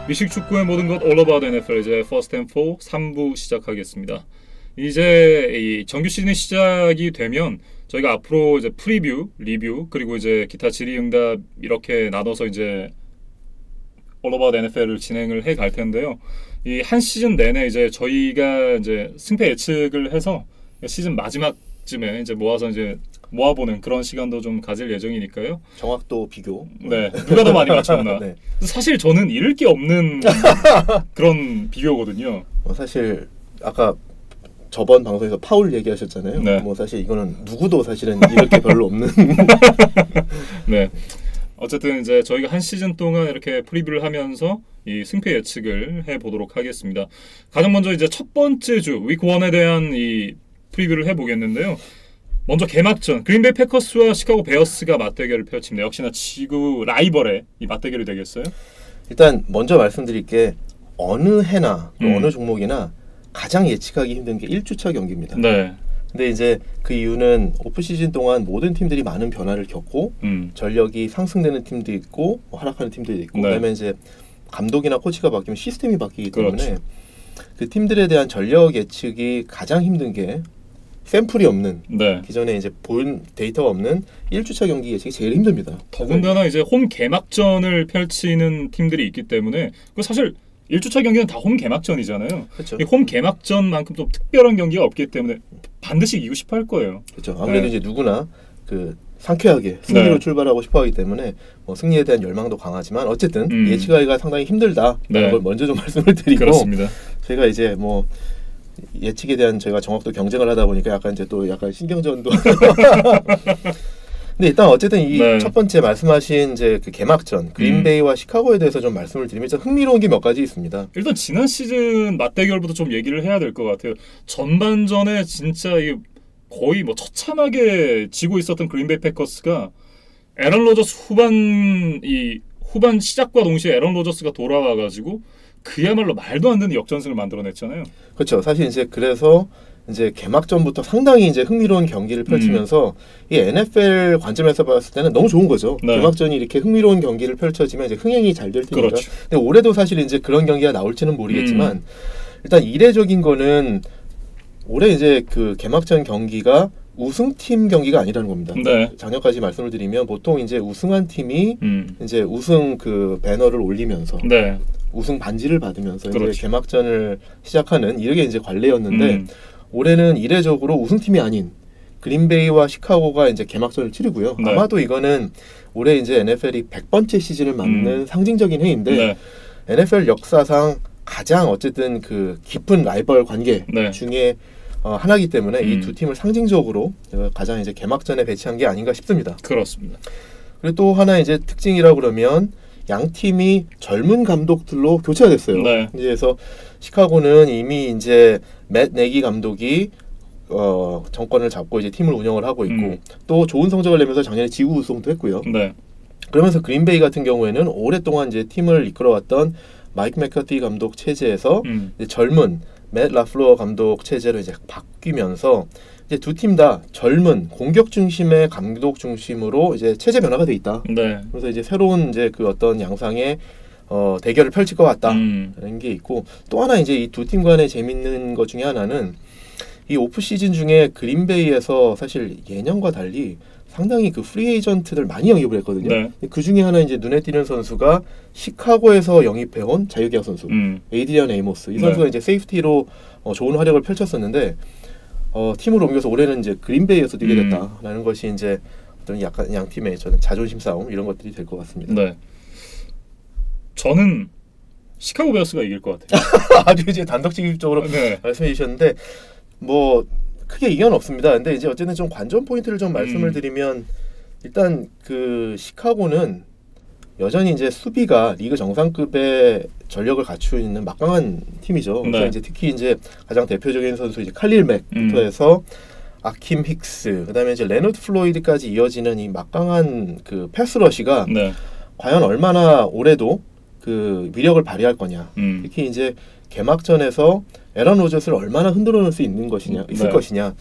미식 축구의 모든 것 All About NFL 이제 First and Four 3부 시작하겠습니다. 이제 이 정규 시즌이 시작이 되면 저희가 앞으로 이제 프리뷰, 리뷰 그리고 이제 기타 질의응답 이렇게 나눠서 이제 All About NFL을 진행을 해 갈 텐데요. 이 한 시즌 내내 이제 저희가 이제 승패 예측을 해서 시즌 마지막쯤에 이제 모아서 이제 모아보는 그런 시간도 좀 가질 예정이니까요. 정확도 비교. 네, 누가 더 많이 맞췄나. 네. 사실 저는 잃을 게 없는 그런 비교거든요. 사실 아까 저번 방송에서 파울 얘기하셨잖아요. 네. 뭐 사실 이거는 누구도 사실은 잃을 게 별로 없는. 네. 어쨌든 이제 저희가 한 시즌 동안 이렇게 프리뷰를 하면서 이 승패 예측을 해보도록 하겠습니다. 가장 먼저 이제 첫 번째 주 위크 1에 대한 이 프리뷰를 해보겠는데요. 먼저 개막전 그린베이 패커스와 시카고 베어스가 맞대결을 펼칩니다. 역시나 지구 라이벌의 이 맞대결이 되겠어요? 일단 먼저 말씀드릴 게 어느 해나 어느 종목이나 가장 예측하기 힘든 게 1주차 경기입니다. 네. 근데 이제 그 이유는 오프 시즌 동안 모든 팀들이 많은 변화를 겪고 전력이 상승되는 팀도 있고 하락하는 팀도 있고 네. 그다음에 이제 감독이나 코치가 바뀌면 시스템이 바뀌기 때문에 그렇죠. 그 팀들에 대한 전력 예측이 가장 힘든 게 샘플이 없는 네. 기존에 이제 본 데이터가 없는 1주차 경기 예측이 제일 힘듭니다. 더군다나 이제 홈 개막전을 펼치는 팀들이 있기 때문에 그 사실 1주차 경기는 다 홈 개막전이잖아요. 그렇죠. 이 홈 개막전만큼 좀 특별한 경기가 없기 때문에 반드시 이기고 싶어 할 거예요. 그렇죠. 아무래도 네. 이제 누구나 그 상쾌하게 승리로 네. 출발하고 싶어하기 때문에 뭐 승리에 대한 열망도 강하지만 어쨌든 예측하기가 상당히 힘들다라는 네. 걸 먼저 좀 말씀을 드리고 그렇습니다. 저희가 이제 뭐 예측에 대한 저희가 정확도 경쟁을 하다 보니까 약간 이제 또 약간 신경전도. 근데 일단 어쨌든 이 첫 네. 번째 말씀하신 이제 그 개막전 그린베이와 시카고에 대해서 좀 말씀을 드리면 좀 흥미로운 게 몇 가지 있습니다. 일단 지난 시즌 맞대결부터 좀 얘기를 해야 될 것 같아요. 전반전에 진짜 이 거의 뭐 처참하게 지고 있었던 그린베이 패커스가 에런 로저스 후반 시작과 동시에 에런 로저스가 돌아와가지고 그야말로 말도 안 되는 역전승을 만들어냈잖아요. 그렇죠. 사실 이제 그래서 이제 개막전부터 상당히 이제 흥미로운 경기를 펼치면서 이 NFL 관점에서 봤을 때는 너무 좋은 거죠. 네. 개막전이 이렇게 흥미로운 경기를 펼쳐지면 이제 흥행이 잘 될 테니까. 그렇죠. 근데 올해도 사실 이제 그런 경기가 나올지는 모르겠지만 일단 이례적인 거는 올해 이제 그 개막전 경기가 우승팀 경기가 아니라는 겁니다. 네. 작년까지 말씀을 드리면 보통 이제 우승한 팀이 이제 우승 그 배너를 올리면서 네. 우승 반지를 받으면서 그렇죠. 이제 개막전을 시작하는 이게 이제 관례였는데 올해는 이례적으로 우승팀이 아닌 그린베이와 시카고가 이제 개막전을 치르고요. 네. 아마도 이거는 올해 이제 NFL이 100번째 시즌을 맞는 상징적인 해인데 네. NFL 역사상 가장 어쨌든 그 깊은 라이벌 관계 네. 중에 하나이기 때문에 이 두 팀을 상징적으로 가장 이제 개막전에 배치한 게 아닌가 싶습니다. 그렇습니다. 그리고 또 하나 이제 특징이라고 그러면 양 팀이 젊은 감독들로 교체가 됐어요. 네. 그래서 시카고는 이미 이제 맷 네기 감독이 정권을 잡고 이제 팀을 운영을 하고 있고 또 좋은 성적을 내면서 작년에 지구 우승도 했고요. 네. 그러면서 그린베이 같은 경우에는 오랫동안 이제 팀을 이끌어왔던 마이크 맥커티 감독 체제에서 이제 젊은 맷 라플로어 감독 체제로 이제 바뀌면서 이제 두 팀 다 젊은 공격 중심의 감독 중심으로 이제 체제 변화가 돼 있다. 네. 그래서 이제 새로운 이제 그 어떤 양상의 대결을 펼칠 것 같다라는 게 있고 또 하나 이제 이 두 팀 간의 재밌는 것 중에 하나는 이 오프 시즌 중에 그린베이에서 사실 예년과 달리 상당히 그 프리 에이전트들 많이 영입을 했거든요. 네. 그 중에 하나 이제 눈에 띄는 선수가 시카고에서 영입해온 자유계약 선수 에이드리안 에이모스. 이 선수가 네. 이제 세이프티로 좋은 활약을 펼쳤었는데 팀으로 옮겨서 올해는 이제 그린베이에서 뛰게 됐다라는 것이 이제 어떤 약간 양 팀의 저는 자존심 싸움 이런 것들이 될 것 같습니다. 네. 저는 시카고 베어스가 이길 것 같아요. 아주 이제 단독직입적으로 네. 말씀해 주셨는데 뭐 크게 이견 없습니다. 근데 이제 어쨌든 좀 관전 포인트를 좀 말씀을 드리면 일단 그 시카고는 여전히 이제 수비가 리그 정상급의 전력을 갖추고 있는 막강한 팀이죠. 그래서 네. 이제 특히 이제 가장 대표적인 선수 이제 칼릴 맥부터 해서 아킴 힉스, 그다음에 이제 레너드 플로이드까지 이어지는 이 막강한 그 패스러시가 네. 과연 얼마나 올해도 그 위력을 발휘할 거냐. 특히 이제 개막전에서 에런 로저스를 얼마나 흔들어 놓을 수 있는 것이냐, 있을 네. 것이냐.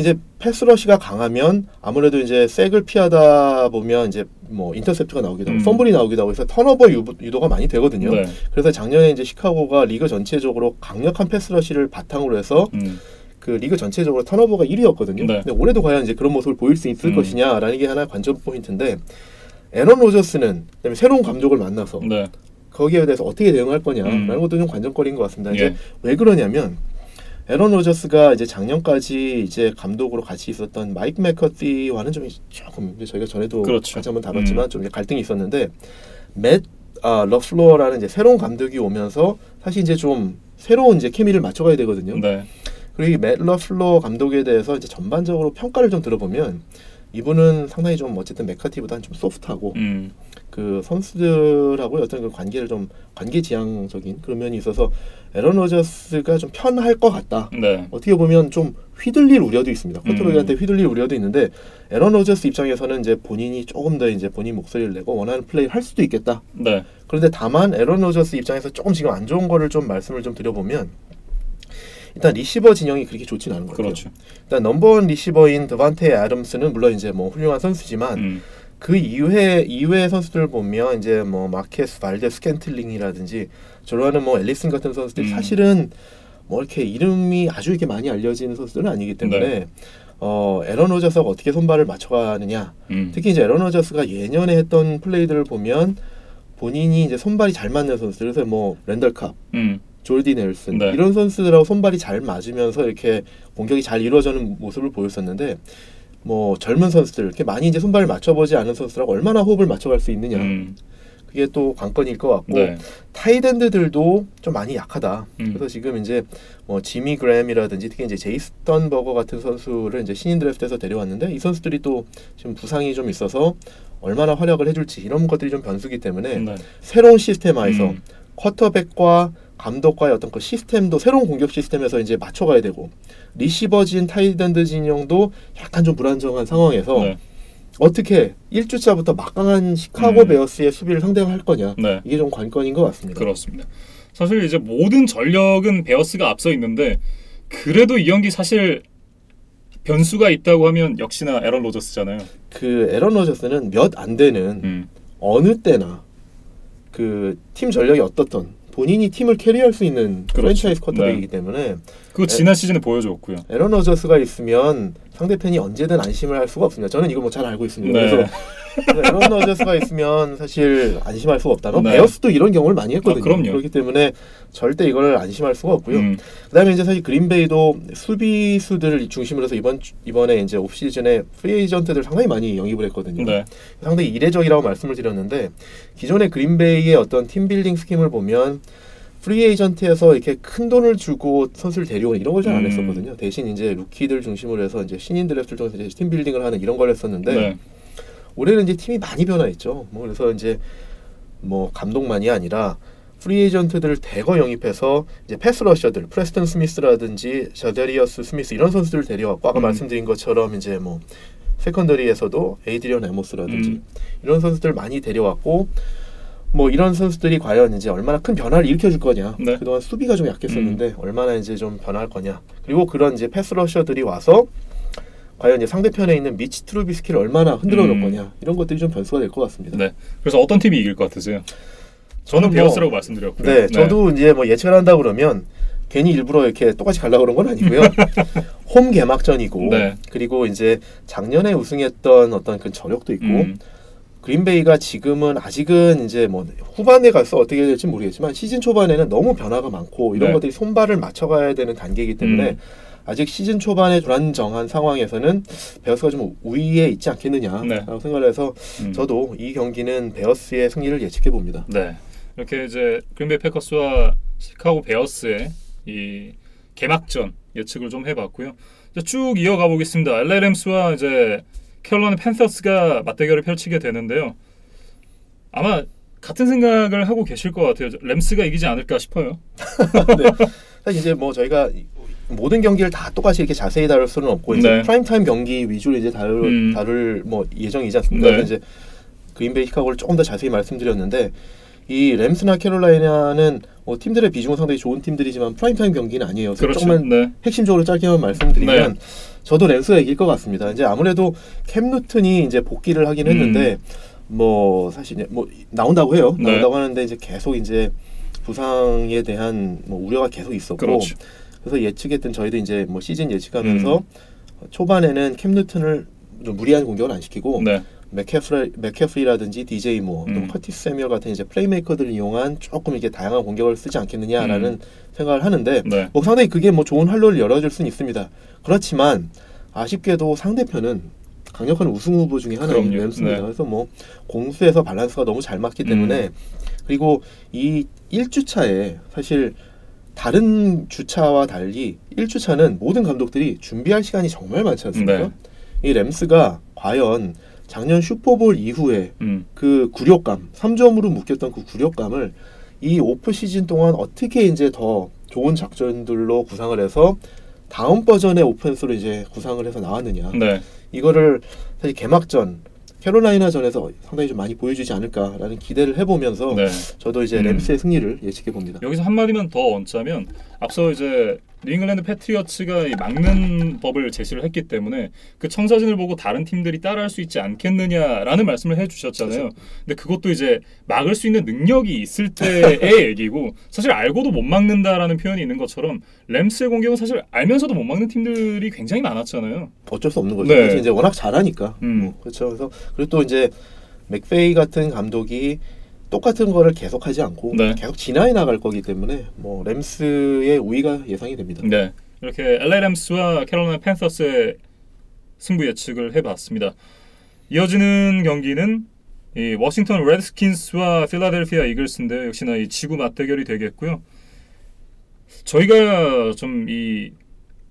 이제 패스러시가 강하면 아무래도 이제 색을 피하다 보면 이제 뭐 인터셉트가 나오기도 하고 펌블이 나오기도 하고 해서 턴오버 유도가 많이 되거든요. 네. 그래서 작년에 이제 시카고가 리그 전체적으로 강력한 패스러시를 바탕으로 해서 그 리그 전체적으로 턴오버가 1위였거든요. 네. 근데 올해도 과연 이제 그런 모습을 보일 수 있을 것이냐라는 게 하나의 관전 포인트인데 애런 로저스는 그다음에 새로운 감독을 만나서 네. 거기에 대해서 어떻게 대응할 거냐라는 것도 좀 관전거리인 것 같습니다. 예. 이제 왜 그러냐면 애런 로저스가 이제 작년까지 이제 감독으로 같이 있었던 마이크 맥커티와는 좀 조금 저희가 전에도 그렇죠. 같이 한번 다뤘지만 좀 갈등이 있었는데 맷 러플로어라는 이제 새로운 감독이 오면서 사실 이제 좀 새로운 이제 케미를 맞춰가야 되거든요. 네. 그리고 이 맷 러플로어 감독에 대해서 이제 전반적으로 평가를 좀 들어보면 이분은 상당히 좀 어쨌든 맥카티보다는 좀 소프트하고 그 선수들하고의 어떤 그 관계를 좀 관계지향적인 그런 면이 있어서 에런 로저스가 좀 편할 것 같다. 네. 어떻게 보면 좀 휘둘릴 우려도 있습니다. 쿼터백한테 휘둘릴 우려도 있는데 에런 로저스 입장에서는 이제 본인이 조금 더 이제 본인 목소리를 내고 원하는 플레이를 할 수도 있겠다. 네. 그런데 다만 에런 로저스 입장에서 조금 지금 안 좋은 거를 좀 말씀을 좀 드려보면 일단 리시버 진영이 그렇게 좋지는 않은 것 같아요. 그렇죠. 일단 넘버원 리시버인 드반테 애덤스는 물론 이제 뭐 훌륭한 선수지만 그 이외의 선수들 보면 이제 뭐 마케스 발데 스캔틀링이라든지 저러는 뭐 앨리슨 같은 선수들이 사실은 뭐 이렇게 이름이 아주 이렇게 많이 알려지는 선수들은 아니기 때문에 네. 에런 로저스가 어떻게 손발을 맞춰가느냐 특히 이제 에런 로저스가 예년에 했던 플레이들을 보면 본인이 이제 손발이 잘 맞는 선수들 그래서 뭐 랜덜 캅 조디 넬슨 네. 이런 선수들하고 손발이 잘 맞으면서 이렇게 공격이 잘 이루어지는 모습을 보였었는데 뭐 젊은 선수들 이렇게 많이 이제 손발을 맞춰보지 않은 선수들하고 얼마나 호흡을 맞춰갈 수 있느냐 그게 또 관건일 것 같고 네. 타이드엔드들도 좀 많이 약하다. 그래서 지금 이제 뭐 지미 그램이라든지 특히 이제 제이스턴 버거 같은 선수를 이제 신인 드래프트에서 데려왔는데 이 선수들이 또 지금 부상이 좀 있어서 얼마나 활약을 해줄지 이런 것들이 좀 변수기 때문에 네. 새로운 시스템 하에서 쿼터백과 감독과의 어떤 그 시스템도 새로운 공격 시스템에서 이제 맞춰가야 되고 리시버진 타이드엔드 진영도 약간 좀 불안정한 상황에서 네. 어떻게 1주차부터 막강한 시카고 베어스의 수비를 상대할 거냐 네. 이게 좀 관건인 것 같습니다. 그렇습니다. 사실 이제 모든 전력은 베어스가 앞서 있는데 그래도 이 경기 사실 변수가 있다고 하면 역시나 에런 로저스잖아요. 그 에런 로저스는 몇 안 되는 어느 때나 그 팀 전력이 어떻던 본인이 팀을 캐리할 수 있는 그렇죠. 프랜차이즈 쿼터백이기 네. 때문에 그거 지난 시즌에 보여줬고요. 에런 로저스가 있으면 상대편이 언제든 안심을 할 수가 없습니다. 저는 이거 뭐 잘 알고 있습니다. 네. 그래서 에런 로저스가 있으면 사실 안심할 수가 없다. 네. 베어스도 이런 경우를 많이 했거든요. 그럼요. 그렇기 때문에 절대 이걸 안심할 수가 없고요. 그다음에 이제 사실 그린베이도 수비수들을 중심으로 해서 이번에 이제 옵 시즌에 프리 에이전트들 상당히 많이 영입을 했거든요. 네. 상당히 이례적이라고 말씀을 드렸는데 기존의 그린베이의 어떤 팀 빌딩 스킴을 보면 프리 에이전트에서 이렇게 큰 돈을 주고 선수를 데려오는 이런 걸 잘 안 했었거든요. 대신 이제 루키들 중심으로 해서 이제 신인 드래프트를 통해서 이제 팀 빌딩을 하는 이런 걸 했었는데 네. 올해는 이제 팀이 많이 변화했죠. 뭐 그래서 이제 뭐 감독만이 아니라 프리 에이전트들을 대거 영입해서 이제 패스 러셔들, 프레스턴 스미스라든지 자데리어스 스미스 이런 선수들을 데려왔고 아까 말씀드린 것처럼 이제 뭐 세컨더리에서도 에이드리언 에모스라든지 이런 선수들 많이 데려왔고 뭐 이런 선수들이 과연 이제 얼마나 큰 변화를 일으켜줄 거냐. 네. 그동안 수비가 좀 약했었는데 얼마나 이제 좀 변화할 거냐. 그리고 그런 이제 패스 러셔들이 와서 과연 이제 상대편에 있는 미치 트루비스키를 얼마나 흔들어 놓을 거냐. 이런 것들이 좀 변수가 될 것 같습니다. 네. 그래서 어떤 팀이 이길 것 같으세요? 저는 뭐, 베어스라고 말씀드렸고요. 네, 저도 이제 뭐 예측을 한다 그러면 괜히 일부러 이렇게 똑같이 가려고 그런 건 아니고요. 홈 개막전이고 네. 그리고 이제 작년에 우승했던 어떤 그 저력도 있고 그린베이가 지금은 아직은 이제 뭐 후반에 가서 어떻게 될지 모르겠지만 시즌 초반에는 너무 변화가 많고 이런 네. 것들이 손발을 맞춰가야 되는 단계이기 때문에 아직 시즌 초반에 불안정한 상황에서는 베어스가 좀 우위에 있지 않겠느냐라고 네. 생각을 해서 저도 이 경기는 베어스의 승리를 예측해 봅니다. 네. 이렇게 이제 그린베이 패커스와 시카고 베어스의 이 개막전 예측을 좀 해봤고요. 이제 쭉 이어가 보겠습니다. LA 램스와 이제 캐롤라이나 팬서스가 맞대결을 펼치게 되는데요. 아마 같은 생각을 하고 계실 것 같아요. 램스가 이기지 않을까 싶어요. 네. 사실 이제 뭐 저희가 모든 경기를 다 똑같이 이렇게 자세히 다룰 수는 없고 이제 네. 프라임 타임 경기 위주로 이제 다룰 뭐 예정이지 않습니까? 네. 그래서 이제 그린베이 시카고를 조금 더 자세히 말씀드렸는데 이 램스나 캐롤라이나는 뭐 팀들의 비중은 상당히 좋은 팀들이지만 프라임 타임 경기는 아니에요. 그래서 그렇죠. 조금만 네. 핵심적으로 짧게만 말씀드리면 저도 램스가 이길 것 같습니다. 이제 아무래도 캠 뉴튼이 이제 복귀를 하긴 했는데 뭐 사실 뭐 나온다고 해요. 네. 나온다고 하는데 이제 계속 이제 부상에 대한 뭐 우려가 계속 있었고 그렇죠. 그래서 예측했던 저희도 이제 뭐 시즌 예측하면서 초반에는 캠 뉴튼을 좀 무리한 공격을 안 시키고 네. 맥캐프리라든지 DJ 모, 또 커티스 세뮤얼 같은 이제 플레이메이커들을 이용한 조금 이게 다양한 공격을 쓰지 않겠느냐라는 생각을 하는데 네. 뭐 상당히 그게 뭐 좋은 활로를 열어줄 수는 있습니다. 그렇지만 아쉽게도 상대편은 강력한 우승 후보 중에 하나인 그럼요. 램스입니다. 네. 그래서 뭐 공수에서 밸런스가 너무 잘 맞기 때문에 그리고 이 1주차에 사실 다른 주차와 달리 1주차는 모든 감독들이 준비할 시간이 정말 많지 않습니까? 네. 이 램스가 과연 작년 슈퍼볼 이후에 그 굴욕감, 3점으로 묶였던 그 굴욕감을 이 오프 시즌 동안 어떻게 이제 더 좋은 작전들로 구상을 해서 다음 버전의 오펜스로 이제 구상을 해서 나왔느냐. 네. 이거를 사실 개막전 캐롤라이나전에서 상당히 좀 많이 보여주지 않을까라는 기대를 해보면서 네. 저도 이제 램스의 승리를 예측해 봅니다. 여기서 한마디만 더 얹자면 앞서 이제 뉴잉글랜드 패트리어츠가 이 막는 법을 제시를 했기 때문에 그 청사진을 보고 다른 팀들이 따라할 수 있지 않겠느냐라는 말씀을 해주셨잖아요. 그렇죠. 근데 그것도 이제 막을 수 있는 능력이 있을 때의 얘기고 사실 알고도 못 막는다라는 표현이 있는 것처럼 램스의 공격은 사실 알면서도 못 막는 팀들이 굉장히 많았잖아요. 어쩔 수 없는 거죠. 네. 그래서 이제 워낙 잘하니까. 그렇죠. 그래서 그리고 또 이제 맥페이 같은 감독이 똑같은 거를 계속하지 않고 네. 계속 진화해 나갈 거기 때문에 뭐 램스의 우위가 예상이 됩니다. 네, 이렇게 LA 램스와 캐롤라이나 팬서스의 승부 예측을 해봤습니다. 이어지는 경기는 이 워싱턴 레드스킨스와 필라델피아 이글스인데 역시나 이 지구 맞대결이 되겠고요. 저희가 좀 이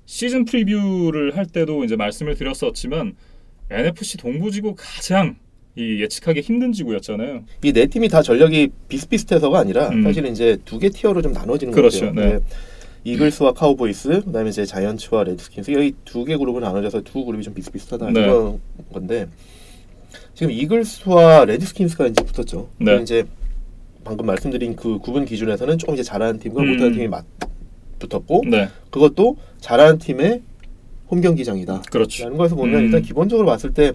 시즌 프리뷰를 할 때도 이제 말씀을 드렸었지만 NFC 동부지구 가장 이 예측하기 힘든 지구였잖아요. 이 네 팀이 다 전력이 비슷비슷해서가 아니라 사실은 이제 두 개 티어로 좀 나눠지는 그렇죠. 거죠. 네. 이글스와 카우보이스, 그다음에 이제 자이언츠와 레드스킨스 여기 두 개 그룹으로 나눠져서 두 그룹이 좀 비슷비슷하다 네. 이런 건데 지금 이글스와 레드스킨스가 이제 붙었죠. 네. 이제 방금 말씀드린 그 구분 기준에서는 조금 이제 잘하는 팀과 못하는 팀이 붙었고 네, 그것도 잘하는 팀의 홈 경기장이다. 그렇죠. 라는 거에서 보면 일단 기본적으로 봤을 때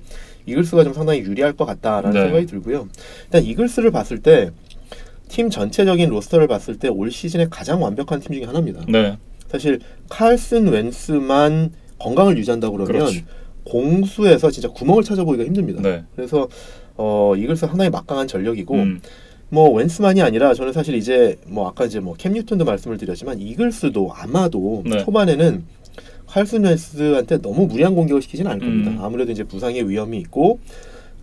이글스가 좀 상당히 유리할 것 같다라는 네. 생각이 들고요. 일단 이글스를 봤을 때 팀 전체적인 로스터를 봤을 때 올 시즌에 가장 완벽한 팀 중에 하나입니다. 네, 사실 칼슨 웬스만 건강을 유지한다고 그러면 그렇죠. 공수에서 진짜 구멍을 찾아보기가 힘듭니다. 네. 그래서 이글스 상당히 막강한 전력이고 뭐 웬스만이 아니라 저는 사실 이제 뭐 아까 이제 뭐 캠 뉴턴도 말씀을 드렸지만 이글스도 아마도 네. 초반에는 칼슨 웬스한테 너무 무리한 공격을 시키지는 않을 겁니다. 아무래도 이제 부상의 위험이 있고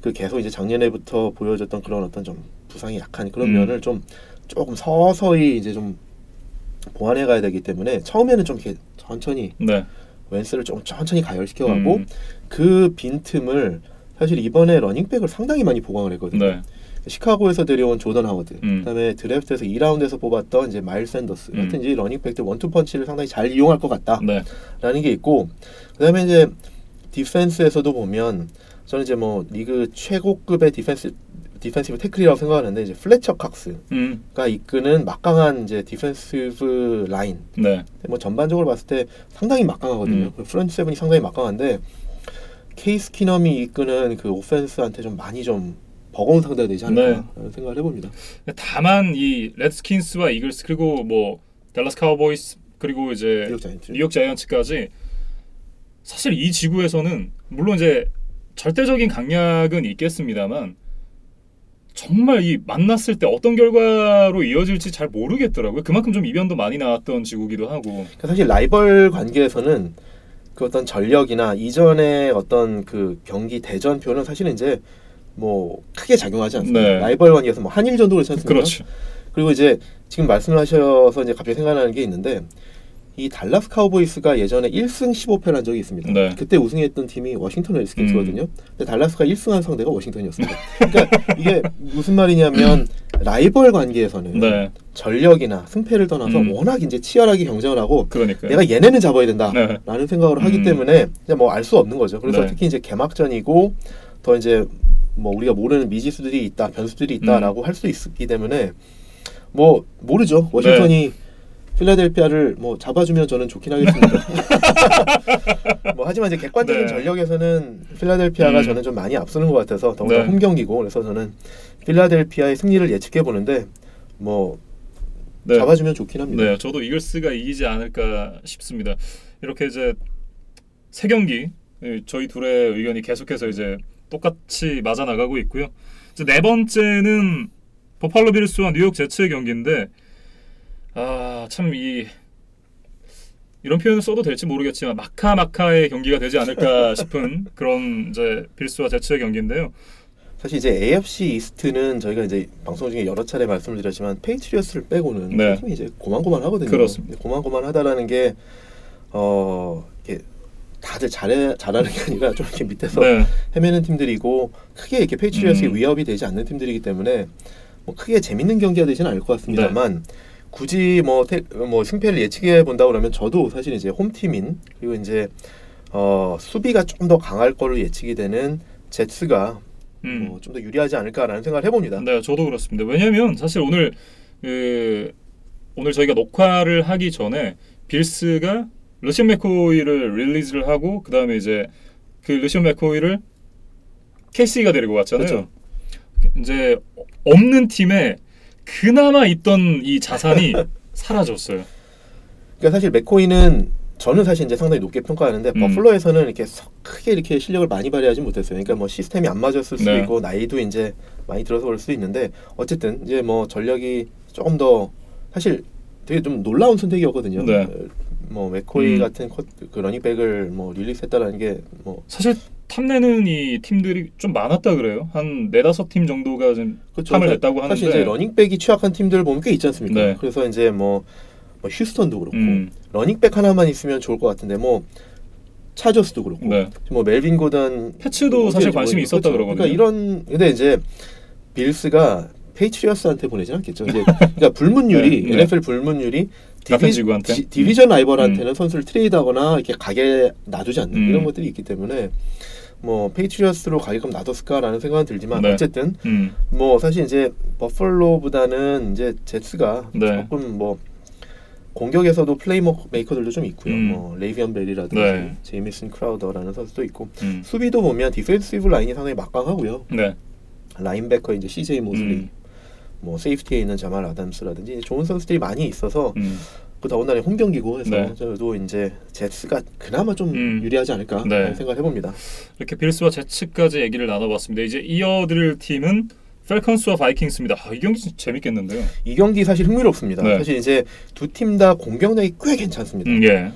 그 계속 이제 작년에부터 보여줬던 그런 어떤 좀 부상이 약한 그런 면을 좀 조금 서서히 이제 좀 보완해 가야 되기 때문에 처음에는 좀 이렇게 천천히 네. 웬스를 좀 천천히 가열시켜가고 그 빈틈을 사실 이번에 러닝백을 상당히 많이 보강을 했거든요. 네. 시카고에서 데려온 조던 하워드, 그다음에 드래프트에서 2라운드에서 뽑았던 이제 마일 샌더스 같은 이제 러닝백들 원투펀치를 상당히 잘 이용할 것 같다라는 네. 게 있고, 그다음에 이제 디펜스에서도 보면 저는 이제 뭐 리그 최고급의 디펜시브 태클이라고 생각하는데 이제 플래처 칵스가 이끄는 막강한 이제 디펜시브 라인. 네. 뭐 전반적으로 봤을 때 상당히 막강하거든요. 프런트 세븐이 상당히 막강한데 케이스 키넘이 이끄는 그 오펜스한테 좀 많이 좀 버거운 상대가 되지 않을까 라는 생각을 해봅니다. 다만 이 레드스킨스와 이글스 그리고 뭐 댈러스 카우보이스 그리고 이제 뉴욕 자이언츠까지 사실 이 지구에서는 물론 이제 절대적인 강약은 있겠습니다만 정말 이 만났을 때 어떤 결과로 이어질지 잘 모르겠더라고요. 그만큼 좀 이변도 많이 나왔던 지구기도 하고. 그러니까 사실 라이벌 관계에서는 그 어떤 전력이나 이전의 어떤 그 경기 대전표는 사실은 이제 뭐 크게 작용하지 않습니다. 네. 라이벌 관계에서 뭐 한일전도 그렇지 않습니까? 그렇죠. 그리고 이제 지금 말씀하셔서 이제 갑자기 생각나는 게 있는데 이 달라스 카우보이스가 예전에 1승 15패를 한 적이 있습니다. 네. 그때 우승했던 팀이 워싱턴 레드스킨스거든요. 근데 달라스가 1승한 상대가 워싱턴이었습니다. 그러니까 이게 무슨 말이냐면 라이벌 관계에서는 네. 전력이나 승패를 떠나서 워낙 이제 치열하게 경쟁을 하고 그러니까요. 내가 얘네는 잡아야 된다라는 네. 생각을 하기 때문에 뭐 알 수 없는 거죠. 그래서 네. 특히 이제 개막전이고 더 이제 뭐 우리가 모르는 미지수들이 있다, 변수들이 있다라고 할 수 있기 때문에 뭐 모르죠. 워싱턴이 필라델피아를 뭐 잡아주면 저는 좋긴 하겠습니다. 뭐 하지만 이제 객관적인 네. 전력에서는 필라델피아가 저는 좀 많이 앞서는 것 같아서 더군다나 네. 홈 경기고 그래서 저는 필라델피아의 승리를 예측해 보는데 뭐 네. 잡아주면 좋긴 합니다. 네, 저도 이글스가 이기지 않을까 싶습니다. 이렇게 이제 세 경기 저희 둘의 의견이 계속해서 이제 똑같이 맞아 나가고 있고요. 이제 네 번째는 버팔로 빌스와 뉴욕 제츠의 경기인데 참 이런 표현을 써도 될지 모르겠지만 마카마카의 경기가 되지 않을까 싶은 그런 이제 빌스와 제츠의 경기인데요. 사실 이제 AFC 이스트는 저희가 이제 방송 중에 여러 차례 말씀을 드렸지만 페이트리어스를 빼고는 네. 팀이 이제 고만고만하거든요. 그렇습니다. 고만고만하다라는 게 이렇게 다들 잘하는 게 아니라 좀 이렇게 밑에서 네. 헤매는 팀들이고 크게 이렇게 페이트리어스에 위협이 되지 않는 팀들이기 때문에 뭐 크게 재밌는 경기가 되지는 않을 것 같습니다만 굳이 뭐 승패를 예측해 본다 그러면 저도 사실 이제 홈팀인 그리고 이제 수비가 좀 더 강할 걸로 예측이 되는 제츠가 좀 더 유리하지 않을까라는 생각을 해봅니다. 네, 저도 그렇습니다. 왜냐하면 사실 오늘 저희가 녹화를 하기 전에 빌스가 르시언 맥코이를 릴리즈를 하고 그 다음에 이제 그 르시언 맥코이를 KC가 데리고 왔잖아요. 그렇죠. 이제 없는 팀에 그나마 있던 이 자산이 사라졌어요. 그러니까 사실 맥코이는 저는 사실 이제 상당히 높게 평가하는데 버플로에서는 이렇게 크게 이렇게 실력을 많이 발휘하지 못했어요. 그러니까 뭐 시스템이 안 맞았을 수도 있고 나이도 이제 많이 들어서 그럴 수도 있는데 어쨌든 이제 뭐 전력이 조금 더 사실 되게 좀 놀라운 선택이었거든요. 네. 뭐 맥코이 같은 그 러닝백을 뭐 릴리스했다라는 게 뭐 사실 탐내는 이 팀들이 좀 많았다 그래요. 한 4-5팀 정도가 좀 그렇죠. 탐을 냈다고 하는데 사실 이제 러닝백이 취약한 팀들 보면 꽤 있지 않습니까? 네. 그래서 이제 뭐 휴스턴도 그렇고 러닝백 하나만 있으면 좋을 것 같은데 뭐 차저스도 그렇고 네. 뭐 멜빈 고던 패츠도 사실 관심이 있었다 그렇죠. 그러거든요. 그러니까 이런 근데 이제 빌스가 페이트리어스한테 보내진 않겠죠. 이제 그러니까 불문율이 네. NFL 불문율이 같은 지구한테 디비전 라이벌한테는 선수를 트레이드하거나 이렇게 가게 놔두지 않는 이런 것들이 있기 때문에 뭐 페이트리어스로 가게끔 놔뒀을까라는 생각은 들지만 네. 어쨌든 뭐 사실 이제 버펄로보다는 이제 제츠가 조금 뭐 공격에서도 플레이메이커들도 좀 있고요. 뭐 레이비언 벨이라든지 제이미슨 크라우더라는 선수도 있고 수비도 보면 디펜시브 라인이 상당히 막강하고요. 네. 라인베커 이제 CJ 모슬리, 뭐 세이프티에 있는 자말 아담스라든지 좋은 선수들이 많이 있어서 그 더군다나 홈 경기고 해서 저도 이제 제츠가 그나마 좀 유리하지 않을까 하는 생각을 해봅니다. 이렇게 빌스와 제츠까지 얘기를 나눠봤습니다. 이제 이어드릴 팀은 펠컨스와 바이킹스입니다. 이 경기 진짜 재밌겠는데요. 이 경기 사실 흥미롭습니다. 사실 이제 두 팀 다 공격력이 꽤 괜찮습니다. 예.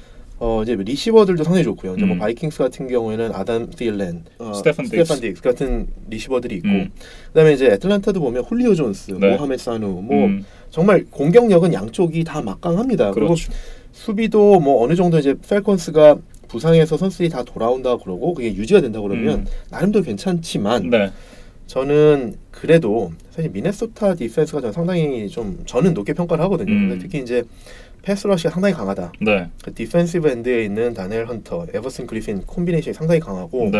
이제 리시버들도 상당히 좋고요. 이제 뭐 바이킹스 같은 경우에는 아담 틸렌, 스테판 딕스 같은 리시버들이 있고, 그다음에 이제 애틀란타도 보면 훌리오 존스, 모하메드 사누, 뭐 정말 공격력은 양쪽이 다 막강합니다. 그렇죠. 그리고 수비도 뭐 어느 정도 이제 펠컨스가 부상해서 선수들이 다 돌아온다 그러고 그게 유지가 된다 그러면 나름대로 괜찮지만 저는 그래도 사실 미네소타 디펜스가 저는 상당히 저는 높게 평가를 하거든요. 특히 이제 패스러시가 상당히 강하다. 그 디펜시브 엔드에 있는 다니엘 헌터, 에버슨 그리핀 콤비네이션이 상당히 강하고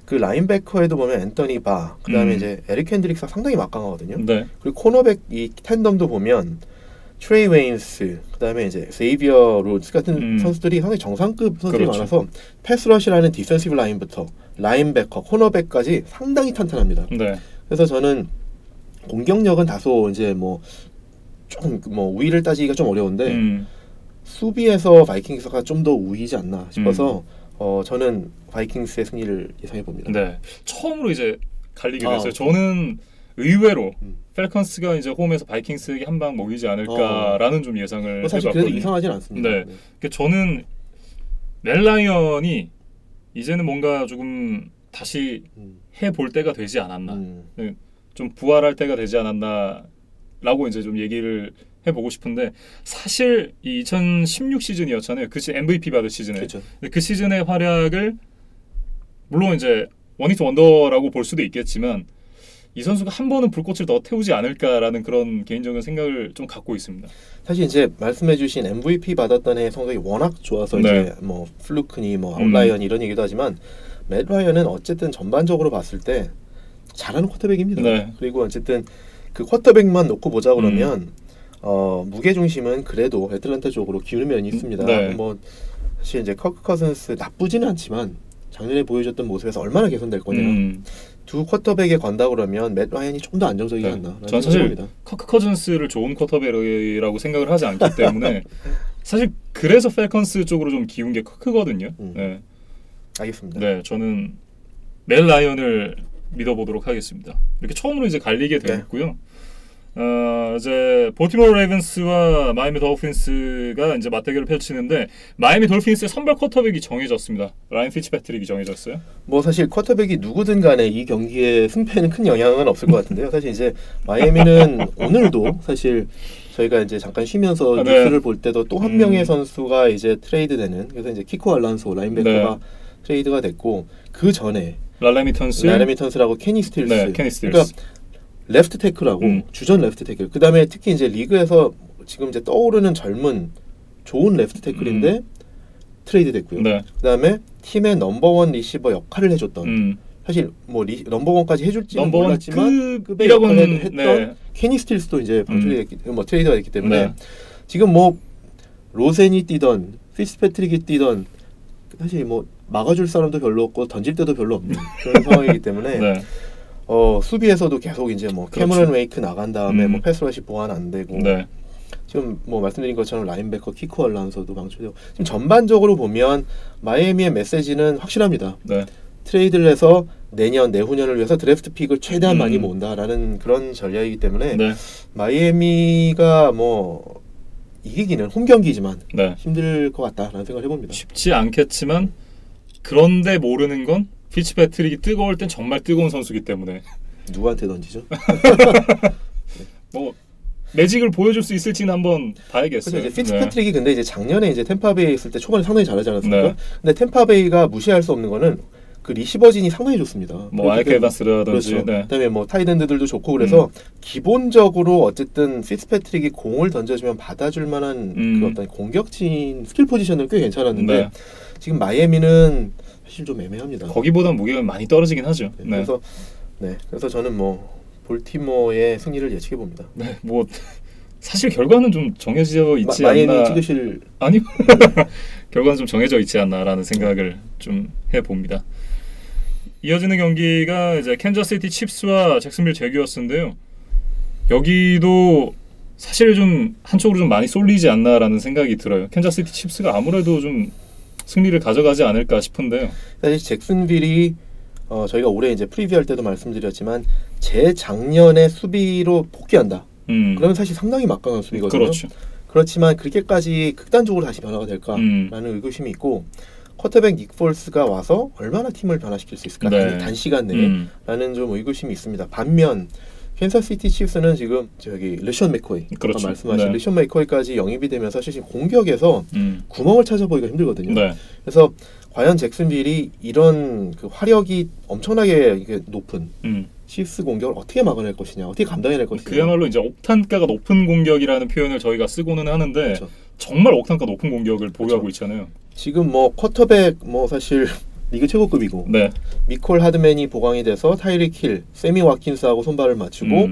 그 라인베커에도 보면 앤서니 바, 그 다음에 이제 에릭 핸드릭스가 상당히 막강하거든요. 그리고 코너백 이 텐덤도 보면 트레이 웨인스, 그 다음에 이제 세이비어 로즈 같은 선수들이 상당히 정상급 선수들이 많아서 패스러시라는 디펜시브 라인부터 라인베커, 코너백까지 상당히 탄탄합니다. 그래서 저는 공격력은 다소 이제 좀 우위를 따지기가 좀 어려운데 수비에서 바이킹스가 좀 더 우위지 않나 싶어서 저는 바이킹스의 승리를 예상해 봅니다. 네, 처음으로 이제 갈리게 됐어요. 저는 의외로 펠컨스가 이제 홈에서 바이킹스에게 한 방 먹이지 않을까라는 좀 예상을 사실 해봤거든요. 그래도 이상하진 않습니다. 네. 저는 멜 라이언이 이제는 뭔가 조금 다시 해볼 때가 되지 않았나, 좀 부활할 때가 되지 않았나라고 이제 좀 얘기를 해보고 싶은데 사실 이 2016 시즌이었잖아요. 그 시즌 MVP 받을 시즌에. 그렇죠. 그 시즌의 활약을 물론 이제 원히트 원더라고 볼 수도 있겠지만 이 선수가 한 번은 불꽃을 더 태우지 않을까라는 그런 개인적인 생각을 좀 갖고 있습니다. 사실 이제 말씀해주신 MVP 받았던 해 성적이 워낙 좋아서 이제 뭐 플루크니 뭐 아웃라이언 이런 얘기도 하지만 맷 라이언은 어쨌든 전반적으로 봤을 때 잘하는 쿼터백입니다. 그리고 어쨌든 그 쿼터백만 놓고 보자 그러면 무게 중심은 그래도 애틀랜타 쪽으로 기울는 면이 있습니다. 네. 뭐 사실 이제 커크 커즌스 나쁘지는 않지만 작년에 보여줬던 모습에서 얼마나 개선될 거냐. 두 쿼터백에 건다 그러면 맷 라이언이 좀 더 안정적이지 네. 않나. 전 사실 커크 커즌스를 좋은 쿼터백이라고 생각을 하지 않기 때문에 사실 그래서 펠컨스 쪽으로 좀 기운 게 크거든요. 네. 알겠습니다. 네, 저는 맷 라이언을 믿어보도록 하겠습니다. 이렇게 처음으로 이제 갈리게 되었고요. 이제 볼티모어 레이븐스와 마이애미 돌핀스가 이제 맞대결을 펼치는데 마이애미 돌핀스의 선발 쿼터백이 정해졌습니다. 라이언 피츠패트릭이 정해졌어요. 뭐 사실 쿼터백이 누구든 간에 이 경기의 승패에는 큰 영향은 없을 것 같은데요. 사실 이제 마이애미는 오늘도 사실 저희가 이제 잠깐 쉬면서 네. 뉴스를 볼 때도 또 한 명의 선수가 이제 트레이드되는, 그래서 이제 키코 알란소 라인베커가 네. 트레이드가 됐고, 그 전에 랄레미턴스라고 케니 스틸스. 네, 케니 스틸스. 그러니까 레프트 태클하고 주전 레프트 태클. 그다음에 특히 이제 리그에서 지금 이제 떠오르는 젊은 좋은 레프트 태클인데 트레이드 됐고요. 네. 그다음에 팀의 넘버원 리시버 역할을 해줬던, 사실 뭐 넘버원까지 해줄지는 몰랐지만 급의 역할을 했던 네. 케니 스틸스도 이제 방출이 됐기, 뭐 트레이드가 됐기 때문에 네. 지금 뭐 로센이 뛰던 피츠패트릭이 뛰던 사실 뭐 막아줄 사람도 별로 없고 던질 때도 별로 없는 그런 상황이기 때문에 네. 수비에서도 계속 이제 뭐 그렇죠. 캐머런 웨이크 나간 다음에 뭐 패스러시 보완 안 되고, 네. 지금 뭐 말씀드린 것처럼 라인베커 키코 알란소도 방출되고, 지금 전반적으로 보면 마이애미의 메시지는 확실합니다. 네. 트레이드를 해서 내년 내후년을 위해서 드래프트 픽을 최대한 많이 모은다라는 그런 전략이기 때문에 네. 마이애미가 뭐 이기기는 홈 경기지만 네. 힘들 것 같다라는 생각을 해봅니다. 쉽지 않겠지만 그런데 모르는 건 피츠패트릭이 뜨거울 땐 정말 뜨거운 선수기 때문에 누구한테 던지죠? 뭐 매직을 보여줄 수 있을지는 한번 봐야겠어요. 그래서 이제 피츠패트릭이 근데 이제 작년에 이제 템파베이에 있을 때 초반에 상당히 잘하지 않았습니까? 네. 근데 템파베이가 무시할 수 없는 거는 그 리시버진이 상당히 좋습니다. 뭐 마이크 에반스라든지, 그렇죠. 네. 그다음에 뭐 타이든들도 좋고, 그래서 기본적으로 어쨌든 피츠패트릭이 공을 던져주면 받아줄 만한 그 어떤 공격진 스킬 포지션은 꽤 괜찮았는데 네. 지금 마이애미는 사실 좀 애매합니다. 거기보단 무게가 많이 떨어지긴 하죠. 네. 그래서 저는 뭐 볼티모어의 승리를 예측해 봅니다. 네, 뭐 사실 결과는 좀 정해져 있지 마이애미 않나. 찍으실 아니요. 결과는 좀 정해져 있지 않나라는 생각을 좀 해봅니다. 이어지는 경기가 이제 캔자스시티 칩스와 잭슨빌 제규어스인데요. 여기도 사실 좀 한쪽으로 좀 많이 쏠리지 않나라는 생각이 들어요. 캔자스시티 칩스가 아무래도 좀 승리를 가져가지 않을까 싶은데요. 사실 잭슨빌이 저희가 올해 이제 프리뷰할 때도 말씀드렸지만 재작년에 수비로 복귀한다. 그러면 사실 상당히 막강한 수비거든요. 그렇죠. 그렇지만 그렇게까지 극단적으로 다시 변화가 될까라는 의구심이 있고, 쿼터백 닉 폴스가 와서 얼마나 팀을 변화시킬 수 있을까, 네. 단시간 내에 라는 좀 의구심이 있습니다. 반면 캔자스시티 칩스는 지금 저기 르션 맥코이, 그렇죠. 말씀하신 네. 르션 맥코이까지 영입이 되면서 사실 공격에서 구멍을 찾아보기가 힘들거든요. 네. 그래서 과연 잭슨빌이 이런 그 화력이 엄청나게 이게 높은 칩스 공격을 어떻게 막아낼 것이냐, 어떻게 감당해낼 것이냐. 그야말로 이제 옥탄가가 높은 공격이라는 표현을 저희가 쓰고는 하는데, 그렇죠. 정말 옥탄가 높은 공격을 보유하고 있잖아요. 지금 뭐 쿼터백 뭐 사실 리그 최고급이고, 네. 미콜 하드맨이 보강이 돼서 타이릭 힐, 세미 와킨스하고 손발을 맞추고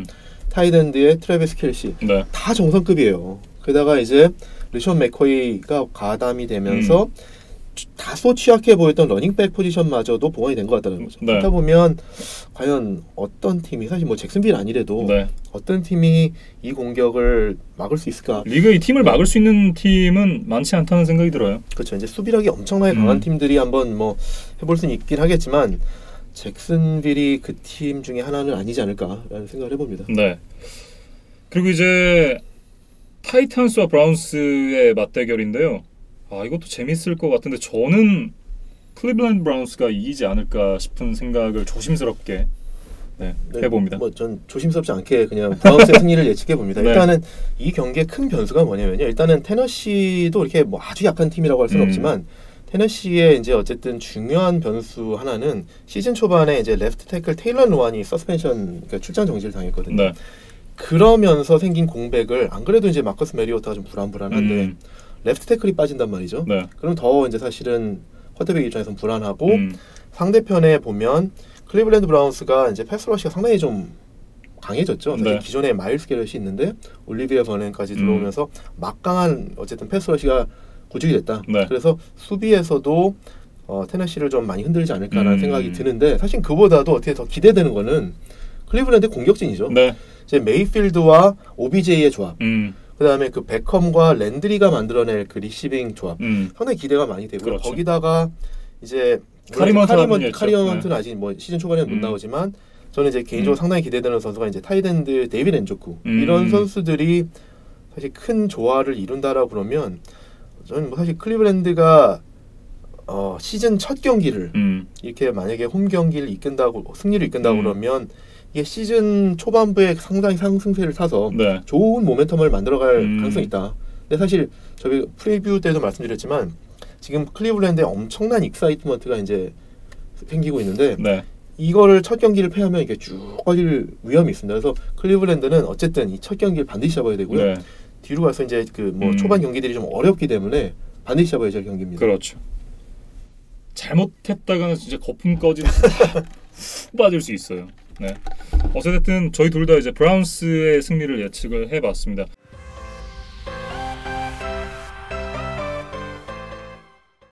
타이든드의 트래비스 켈시, 네. 다 정상급이에요. 게다가 이제 르션 맥코이가 가담이 되면서 다소 취약해 보였던 러닝백 포지션마저도 보강이 된 것 같다는 거죠. 네. 그러다 보면 과연 어떤 팀이, 사실 뭐 잭슨빌 아니래도 네. 어떤 팀이 이 공격을 막을 수 있을까? 리그에 이 팀을 막을 수 있는 팀은 많지 않다는 생각이 들어요. 그렇죠. 이제 수비력이 엄청나게 강한 팀들이 한번 뭐 해볼 수는 있긴 하겠지만 잭슨빌이 그 팀 중에 하나는 아니지 않을까라는 생각을 해봅니다. 네. 그리고 이제 타이탄스와 브라운스의 맞대결인데요. 이것도 재밌을 것 같은데 저는 클리블랜드 브라운스가 이기지 않을까 싶은 생각을 조심스럽게 해봅니다. 뭐 전 조심스럽지 않게 그냥 브라운스의 승리를 예측해 봅니다. 네. 일단은 이 경기의 큰 변수가 뭐냐면요. 일단은 테너시도 이렇게 뭐 아주 약한 팀이라고 할 수는 없지만 테너시의 이제 어쨌든 중요한 변수 하나는 시즌 초반에 이제 레프트 태클 테일러 노안이 서스펜션, 그러니까 출장 정지를 당했거든요. 네. 그러면서 생긴 공백을, 안 그래도 이제 마커스 메리오타가 좀 불안한데 레프트 태클이 빠진단 말이죠. 네. 그럼 더 이제 사실은 쿼터백 입장에서는 불안하고 상대편에 보면 클리블랜드 브라운스가 이제 패스러시가 상당히 좀 강해졌죠. 사실 네. 기존에 마일스 게럿이 있는데 올리비아 버넨까지 들어오면서 막강한 어쨌든 패스러시가 구축이 됐다. 네. 그래서 수비에서도 테네시를 좀 많이 흔들지 않을까라는 생각이 드는데 사실 그보다도 어떻게 더 기대되는 거는 클리블랜드 공격진이죠. 네. 이제 메이필드와 OBJ의 조합. 그다음에 그 베컴과 랜드리가 만들어낼 그 리시빙 조합. 상당히 기대가 많이 되고요. 그렇죠. 거기다가 이제 카리먼트는 아직 뭐 시즌 초반에는 못 나오지만 저는 이제 개인적으로 상당히 기대되는 선수가 이제 타이드엔드 데이비드 엔조쿠 이런 선수들이 사실 큰 조화를 이룬다라고 그러면 저는 뭐 사실 클리블랜드가 시즌 첫 경기를 이렇게 만약에 홈 경기를 이끈다고 승리를 이끈다고 그러면 이게 시즌 초반부에 상당히 상승세를 타서 네. 좋은 모멘텀을 만들어갈 가능성이 있다. 근데 사실 저희 프리뷰 때도 말씀드렸지만 지금 클리블랜드에 엄청난 익사이트먼트가 이제 생기고 있는데 네. 이거를 첫 경기를 패하면 이게 쭉 걸릴 위험이 있습니다. 그래서 클리블랜드는 어쨌든 이 첫 경기를 반드시 잡아야 되고요. 네. 뒤로 가서 이제 그 뭐 초반 경기들이 좀 어렵기 때문에 반드시 잡아야 될 경기입니다. 그렇죠. 잘못했다가는 진짜 거품 꺼지는 후 빠질 수 있어요. 네. 어쨌든 저희 둘 다 이제 브라운스의 승리를 예측을 해봤습니다.